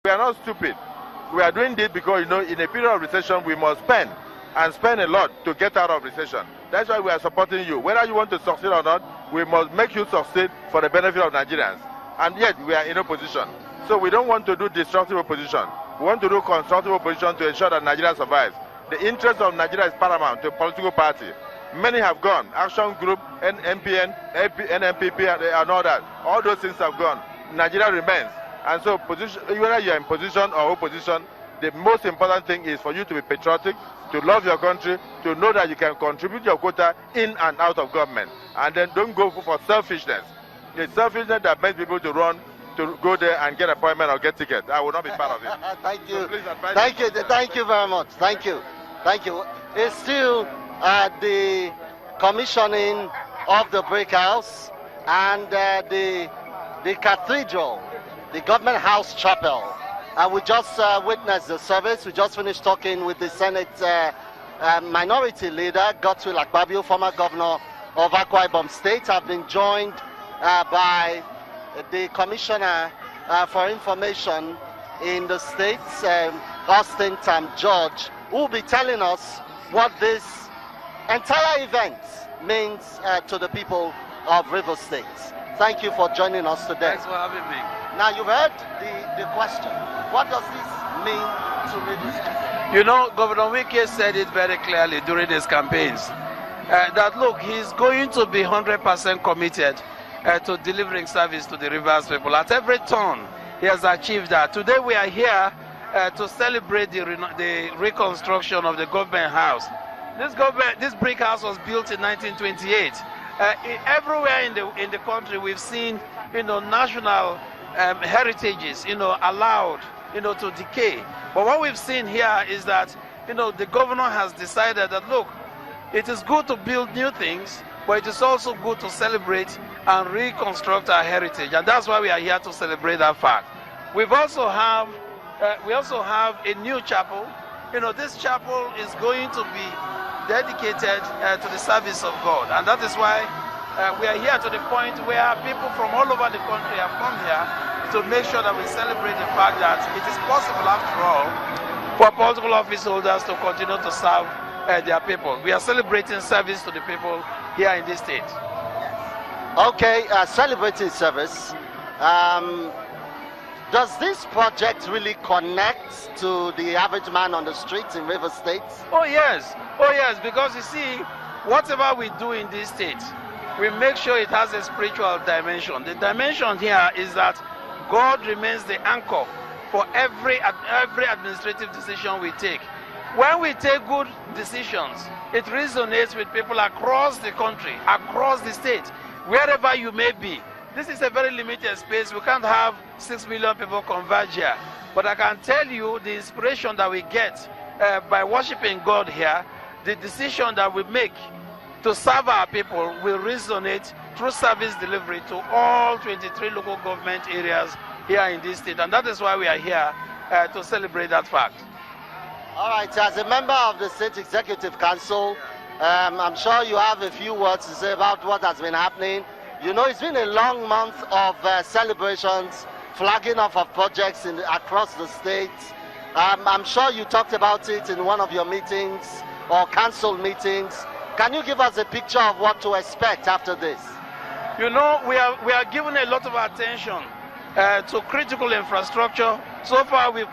we are not stupid. We are doing this because, in a period of recession, we must spend, and spend a lot to get out of recession. That's why we are supporting you. Whether you want to succeed or not, we must make you succeed for the benefit of Nigerians. And yet, we are in opposition. So we don't want to do destructive opposition. We want to do constructive opposition to ensure that Nigeria survives. The interest of Nigeria is paramount to a political party. Many have gone. Action Group, NPN, NMPP, and all that. All those things have gone. Nigeria remains. And so, whether you are in position or opposition, the most important thing is for you to be patriotic, to love your country, to know that you can contribute your quota in and out of government. And then don't go for selfishness. It's selfishness that makes people to run, to go there and get appointment or get ticket. I will not be part of it. Thank you. So please advise Thank you. Thank you very much. Thank you. Thank you. It's still the commissioning of the brick house and the cathedral, the government house chapel. We just witnessed the service. We just finished talking with the Senate minority leader, Godswill Akpabio, former governor of Akwa Ibom State. I've been joined by the Commissioner for Information in the states, Austin Tam George, who will be telling us what this entire event means to the people of Rivers State. Thank you for joining us today. Thanks for having me. Now, you've heard the question. What does this mean to Rivers State? Governor Wike said it very clearly during his campaigns that, look, he's going to be 100% committed to delivering service to the Rivers people. At every turn, he has achieved that. Today, we are here to celebrate the reconstruction of the government house. This brick house was built in 1928. Everywhere in the country, we've seen, national heritages, allowed, to decay. But what we've seen here is that, the governor has decided that, look, it is good to build new things, but it is also good to celebrate and reconstruct our heritage, and that's why we are here to celebrate that fact. We also have a new chapel. This chapel is going to be dedicated to the service of God, and that is why we are here to the point where people from all over the country have come here to make sure that we celebrate the fact that it is possible, after all, for political office holders to continue to serve their people. We are celebrating service to the people here in this state. Okay, celebrating service. Does this project really connect to the average man on the streets in Rivers State? Oh yes, because you see, whatever we do in this state, we make sure it has a spiritual dimension. The dimension here is that God remains the anchor for every administrative decision we take. When we take good decisions, it resonates with people across the country, across the state, wherever you may be. This is a very limited space. We can't have 6 million people converge here. But I can tell you the inspiration that we get by worshiping God here, the decision that we make to serve our people will resonate through service delivery to all 23 local government areas here in this state. And that is why we are here to celebrate that fact. All right, as a member of the State Executive Council, I'm sure you have a few words to say about what has been happening. It's been a long month of celebrations, flagging off of projects across the state. I'm sure you talked about it in one of your meetings or council meetings. Can you give us a picture of what to expect after this? We are giving a lot of attention to critical infrastructure. So far, we've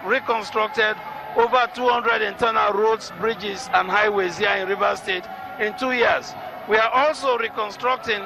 reconstructed over 200 internal roads, bridges, and highways here in Rivers State in 2 years. We are also reconstructing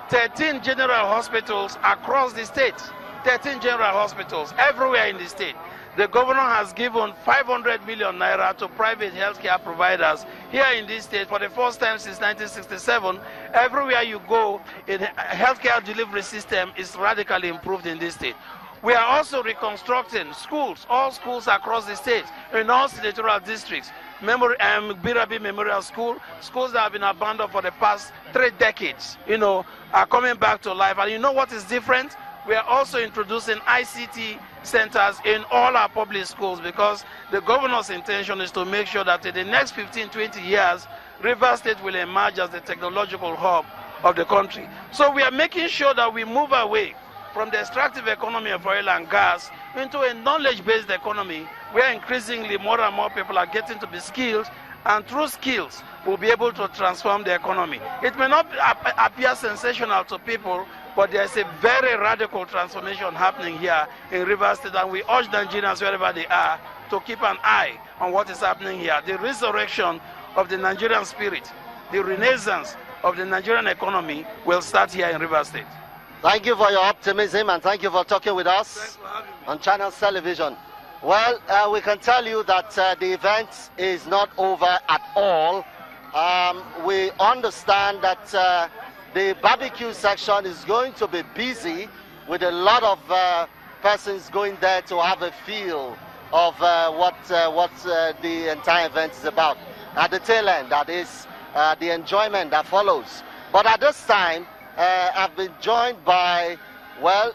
13 general hospitals across the state. 13 general hospitals everywhere in the state. The governor has given 500 million naira to private healthcare providers here in this state for the first time since 1967. Everywhere you go, the healthcare delivery system is radically improved in this state. We are also reconstructing schools, all schools across the state, in all senatorial districts. Birabi Memorial School, schools that have been abandoned for the past 3 decades, are coming back to life. And you know what is different? We are also introducing ICT centers in all our public schools, because the governor's intention is to make sure that in the next 15-20 years, Rivers State will emerge as the technological hub of the country. So we are making sure that we move away from the extractive economy of oil and gas into a knowledge-based economy where increasingly more and more people are getting to be skilled, and through skills we'll be able to transform the economy. It may not appear sensational to people, but there's a very radical transformation happening here in Rivers State, and we urge Nigerians wherever they are to keep an eye on what is happening here. The resurrection of the Nigerian spirit, the renaissance of the Nigerian economy will start here in Rivers State. Thank you for your optimism, and thank you for talking with us on Channels Television. Well, we can tell you that the event is not over at all. We understand that the barbecue section is going to be busy with a lot of persons going there to have a feel of what the entire event is about. At the tail end, that is the enjoyment that follows. But at this time, I've been joined by, well,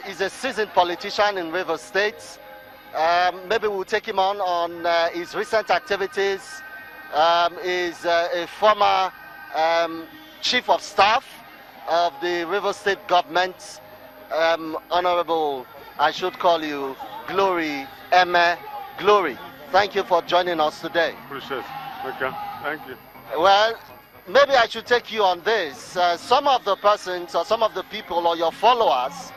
he's a seasoned politician in Rivers State. Maybe we'll take him on his recent activities. He's a former chief of staff of the Rivers State government. Honorable, I should call you Glory Eme. Glory, thank you for joining us today. Appreciate it. Okay, thank you. Well, maybe I should take you on this. Some of the persons or some of the people or your followers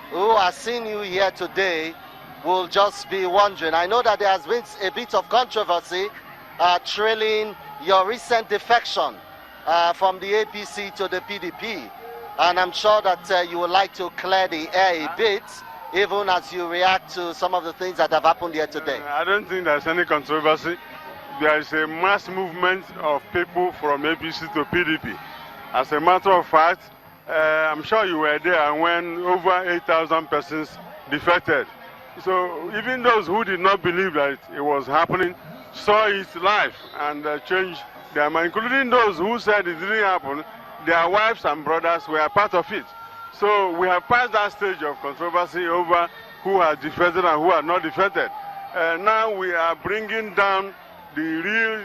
who are seeing you here today will just be wondering. I know that there has been a bit of controversy trailing your recent defection from the APC to the PDP. And I'm sure that you would like to clear the air a bit, even as you react to some of the things that have happened here today. I don't think there's any controversy. There is a mass movement of people from APC to PDP. As a matter of fact, I'm sure you were there when over 8,000 persons defected. So even those who did not believe that it was happening saw it live and changed their mind, including those who said it didn't happen. Their wives and brothers were part of it. So we have passed that stage of controversy over who are defected and who are not defected. Now we are bringing down the real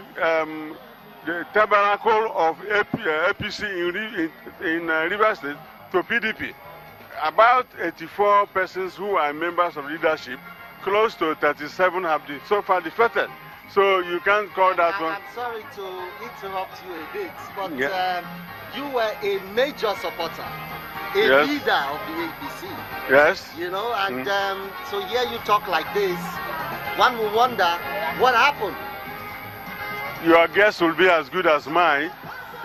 the tabernacle of APC in Rivers State to PDP. About 84 persons who are members of leadership, close to 37 have been so far defected. So you can't call that one. I'm sorry to interrupt you a bit, but you were a major supporter, a leader of the APC. Yes. You know, and so here you talk like this, one will wonder what happened. Your guess will be as good as mine.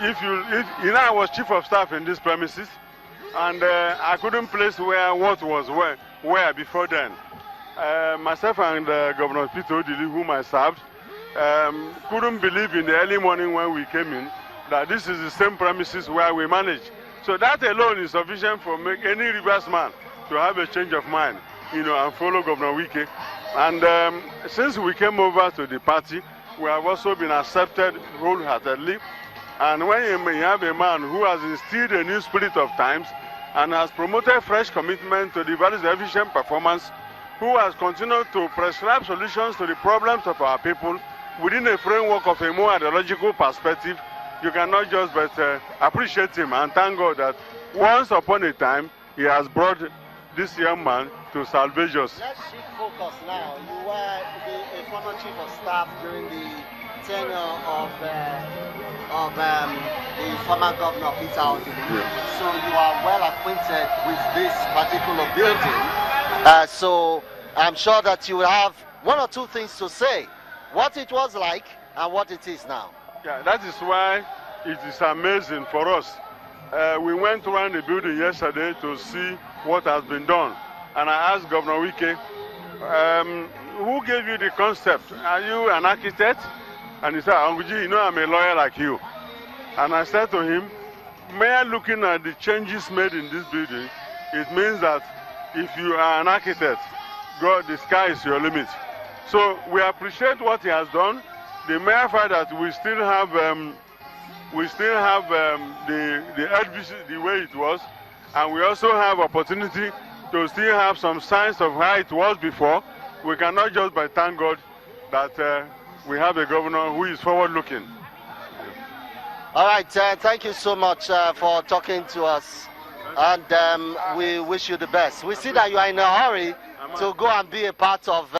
If you know, I was chief of staff in these premises, and I couldn't place what was where before then. Myself and Governor Peter Odili, whom I served, couldn't believe in the early morning when we came in that this is the same premises where we manage. So that alone is sufficient for any Rivers man to have a change of mind, you know, and follow Governor Wike. And since we came over to the party, we have also been accepted wholeheartedly. And when you have a man who has instilled a new spirit of times and has promoted fresh commitment to the values of efficient performance, who has continued to prescribe solutions to the problems of our people within a framework of a more ideological perspective, you cannot just but appreciate him and thank God that once upon a time he has brought this young man to salvage us. Let's shift focus now. You were a former chief of staff during the tenure of the former governor Peter Odili. So you are well acquainted with this particular building. So I'm sure that you will have one or two things to say. What it was like and what it is now. Yeah, that is why it is amazing for us. We went around the building yesterday to see what has been done. And I asked Governor Wike, who gave you the concept? Are you an architect? And he said, Anguji, you know I'm a lawyer like you. And I said to him, mere looking at the changes made in this building, it means that if you are an architect, God, the sky is your limit. So we appreciate what he has done. The mere fact that we still have the LVC the way it was, and we also have opportunity to still have some signs of how it was before. We cannot just but thank God that we have a governor who is forward-looking. All right, thank you so much for talking to us, and we wish you the best. We see that you are in a hurry to go and be a part of